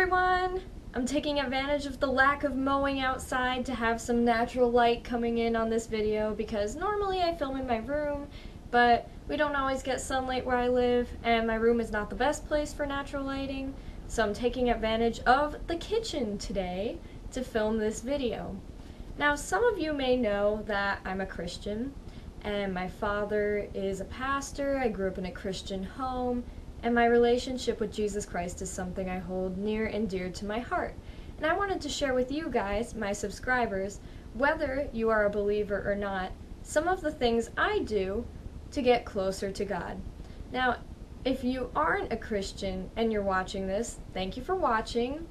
everyone! I'm taking advantage of the lack of mowing outside to have some natural light coming in on this video because normally I film in my room, but we don't always get sunlight where I live and my room is not the best place for natural lighting, so I'm taking advantage of the kitchen today to film this video. Now, some of you may know that I'm a Christian and my father is a pastor. I grew up in a Christian home. And my relationship with Jesus Christ is something I hold near and dear to my heart. And I wanted to share with you guys, my subscribers, whether you are a believer or not, some of the things I do to get closer to God. Now, if you aren't a Christian and you're watching this, thank you for watching.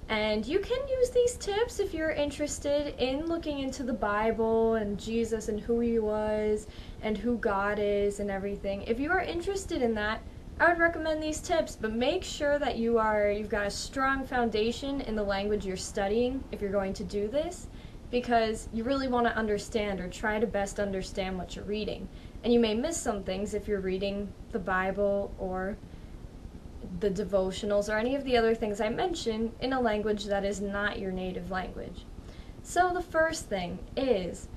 And you can use these tips if you're interested in looking into the Bible and Jesus and who he was and who God is and everything. If you are interested in that, I would recommend these tips, but make sure that you've got a strong foundation in the language you're studying if you're going to do this, because you really want to understand or try to best understand what you're reading. And you may miss some things if you're reading the Bible or the devotionals or any of the other things I mentioned in a language that is not your native language. So the first thing is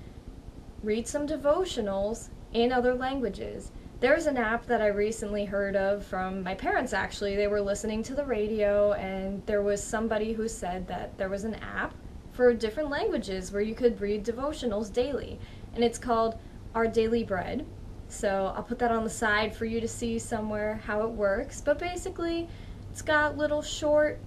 read some devotionals in other languages. There's an app that I recently heard of from my parents, actually. They were listening to the radio and there was somebody who said that there was an app for different languages where you could read devotionals daily. And it's called Our Daily Bread. So I'll put that on the side for you to see somewhere how it works. But basically, it's got little short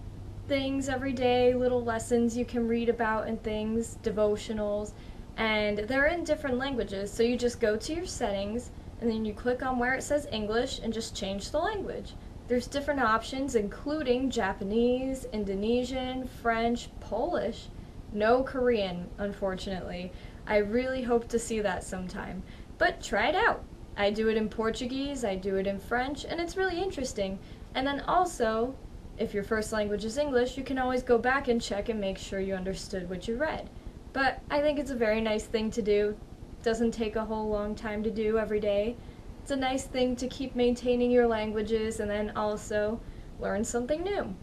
things every day, little lessons you can read about and things, devotionals. And they're in different languages. So you just go to your settings, and then you click on where it says English and just change the language. There's different options including Japanese, Indonesian, French, Polish, no Korean, unfortunately. I really hope to see that sometime, but try it out. I do it in Portuguese, I do it in French, and it's really interesting. And then also, if your first language is English, you can always go back and check and make sure you understood what you read. But I think it's a very nice thing to do. Doesn't take a whole long time to do every day. It's a nice thing to keep maintaining your languages and then also learn something new.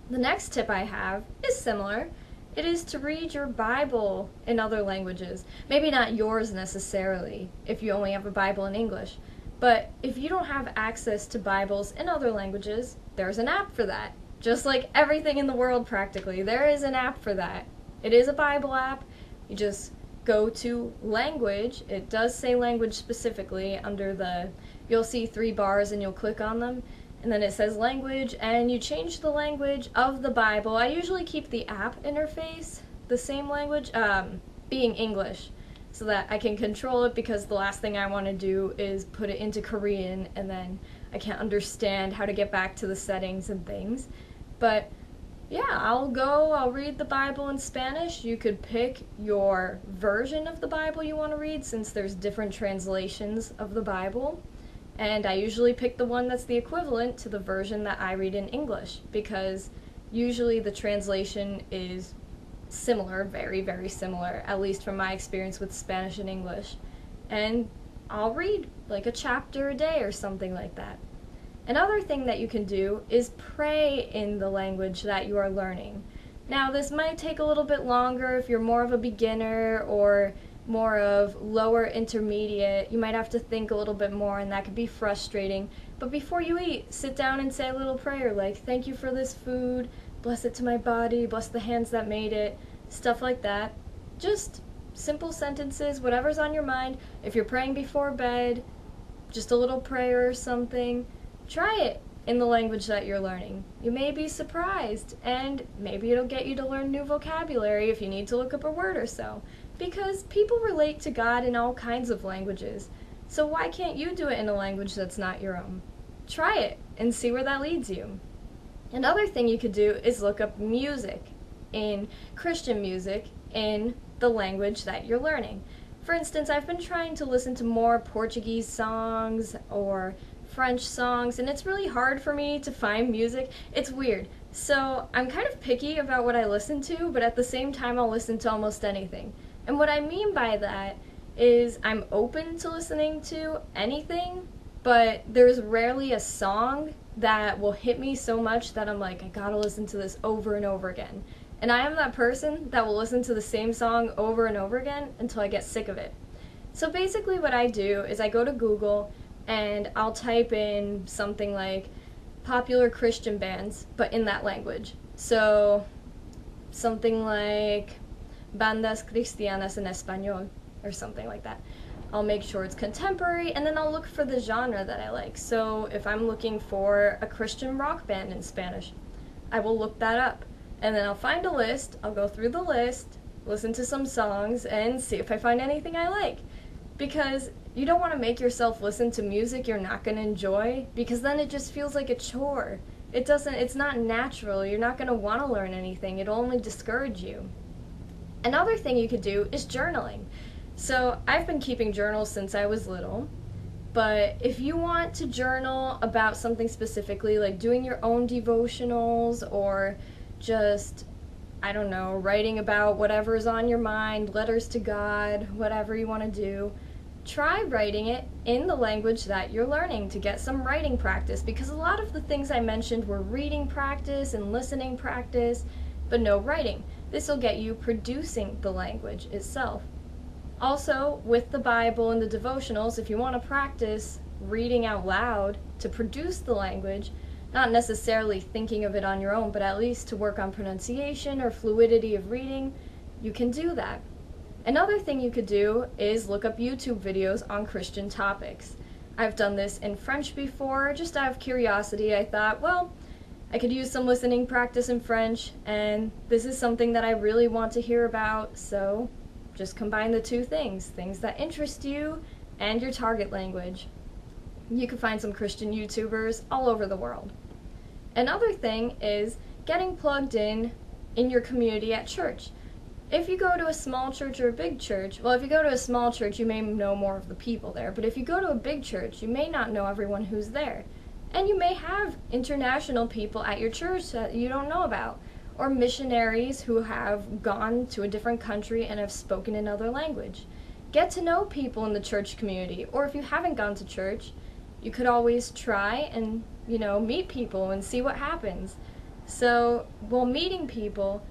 The next tip I have is similar. It is to read your Bible in other languages. Maybe not yours necessarily if you only have a Bible in English, but if you don't have access to Bibles in other languages, there's an app for that. Just like everything in the world practically, there is an app for that. It is a Bible app. You just go to language. It does say language specifically under you'll see 3 bars and you'll click on them, and then it says language, and you change the language of the Bible. I usually keep the app interface the same language, being English, so that I can control it, because the last thing I want to do is put it into Korean and then I can't understand how to get back to the settings and things. But yeah, I'll read the Bible in Spanish. You could pick your version of the Bible you want to read, since there's different translations of the Bible. And I usually pick the one that's the equivalent to the version that I read in English, because usually the translation is similar, very, very similar, at least from my experience with Spanish and English. And I'll read like a chapter a day or something like that. Another thing that you can do is pray in the language that you are learning. Now, this might take a little bit longer if you're more of a beginner or more of lower intermediate. You might have to think a little bit more, and that could be frustrating. But before you eat, sit down and say a little prayer like, thank you for this food, bless it to my body, bless the hands that made it, stuff like that. Just simple sentences, whatever's on your mind. If you're praying before bed, just a little prayer or something. Try it in the language that you're learning. You may be surprised, and maybe it'll get you to learn new vocabulary if you need to look up a word or so, because people relate to God in all kinds of languages. So why can't you do it in a language that's not your own? Try it and see where that leads you. Another thing you could do is look up music, in Christian music, in the language that you're learning. For instance, I've been trying to listen to more Portuguese songs or French songs, and it's really hard for me to find music. It's weird. So I'm kind of picky about what I listen to, but at the same time I'll listen to almost anything. And what I mean by that is I'm open to listening to anything, but there's rarely a song that will hit me so much that I'm like, I gotta listen to this over and over again. And I am that person that will listen to the same song over and over again until I get sick of it. So basically what I do is I go to Google and I'll type in something like popular Christian bands, but in that language. So something like bandas cristianas en español or something like that. I'll make sure it's contemporary, and then I'll look for the genre that I like. So if I'm looking for a Christian rock band in Spanish, I will look that up. And then I'll find a list, I'll go through the list, listen to some songs, and see if I find anything I like. Because you don't want to make yourself listen to music you're not going to enjoy, because then it just feels like a chore. It's not natural, you're not going to want to learn anything, it'll only discourage you. Another thing you could do is journaling. So I've been keeping journals since I was little, but if you want to journal about something specifically, like doing your own devotionals or just, I don't know, writing about whatever's on your mind, letters to God, whatever you want to do, try writing it in the language that you're learning to get some writing practice, because a lot of the things I mentioned were reading practice and listening practice, but no writing. This will get you producing the language itself. Also, with the Bible and the devotionals, if you want to practice reading out loud to produce the language, not necessarily thinking of it on your own, but at least to work on pronunciation or fluidity of reading, you can do that. Another thing you could do is look up YouTube videos on Christian topics. I've done this in French before, just out of curiosity. I thought, well, I could use some listening practice in French, and this is something that I really want to hear about, so just combine the two things that interest you and your target language. You can find some Christian YouTubers all over the world. Another thing is getting plugged in your community at church. If you go to a small church or a big church, well, if you go to a small church, you may know more of the people there, but if you go to a big church, you may not know everyone who's there. And you may have international people at your church that you don't know about, or missionaries who have gone to a different country and have spoken another language. Get to know people in the church community, or if you haven't gone to church, you could always try and, meet people and see what happens. So, while meeting people,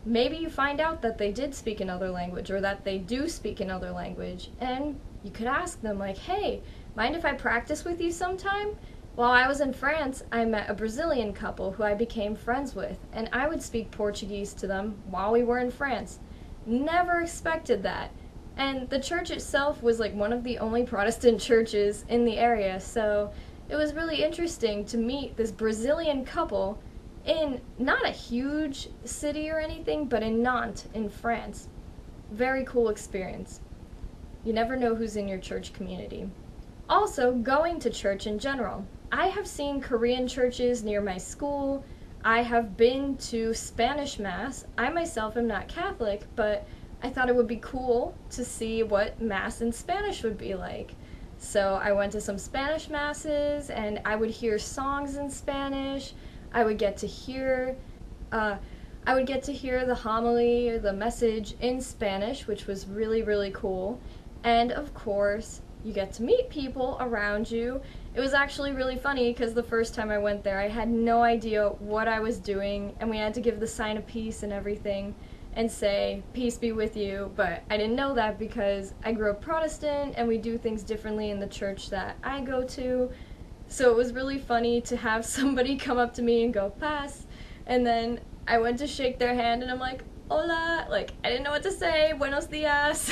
maybe you find out that they did speak another language, or that they do speak another language, and you could ask them, like, hey, mind if I practice with you sometime? While I was in France, I met a Brazilian couple who I became friends with, and I would speak Portuguese to them while we were in France. Never expected that. And the church itself was like one of the only Protestant churches in the area, so it was really interesting to meet this Brazilian couple in not a huge city or anything, but in Nantes in France. Very cool experience. You never know who's in your church community. Also, going to church in general. I have seen Korean churches near my school. I have been to Spanish Mass. I myself am not Catholic, but I thought it would be cool to see what Mass in Spanish would be like. So I went to some Spanish Masses, and I would hear songs in Spanish. I would get to hear the homily or the message in Spanish, which was really, really cool. And of course, you get to meet people around you. It was actually really funny because the first time I went there, I had no idea what I was doing, and we had to give the sign of peace and everything and say, peace be with you, but I didn't know that because I grew up Protestant and we do things differently in the church that I go to. So it was really funny to have somebody come up to me and go, paz, and then I went to shake their hand and I'm like, hola, like, I didn't know what to say, buenos dias,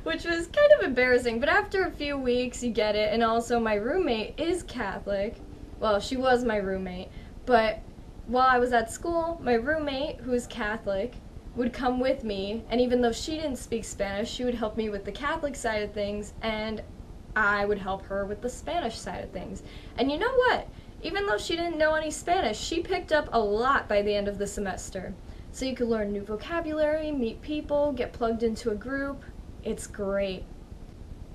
which was kind of embarrassing, but after a few weeks you get it. And also my roommate is Catholic. Well, she was my roommate, but while I was at school, my roommate, who is Catholic, would come with me, and even though she didn't speak Spanish, she would help me with the Catholic side of things, and I would help her with the Spanish side of things. And you know what? Even though she didn't know any Spanish, she picked up a lot by the end of the semester. So you could learn new vocabulary, meet people, get plugged into a group. It's great.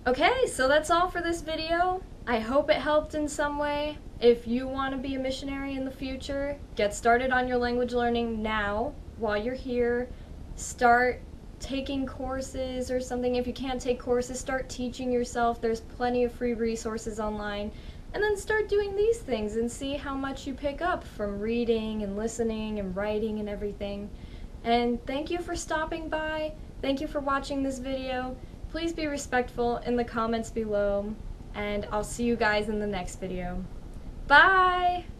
Okay, so that's all for this video. I hope it helped in some way. If you want to be a missionary in the future, get started on your language learning now while you're here. Start taking courses or something. If you can't take courses, start teaching yourself. There's plenty of free resources online. And then start doing these things and see how much you pick up from reading and listening and writing and everything. And thank you for stopping by. Thank you for watching this video. Please be respectful in the comments below, and I'll see you guys in the next video. Bye!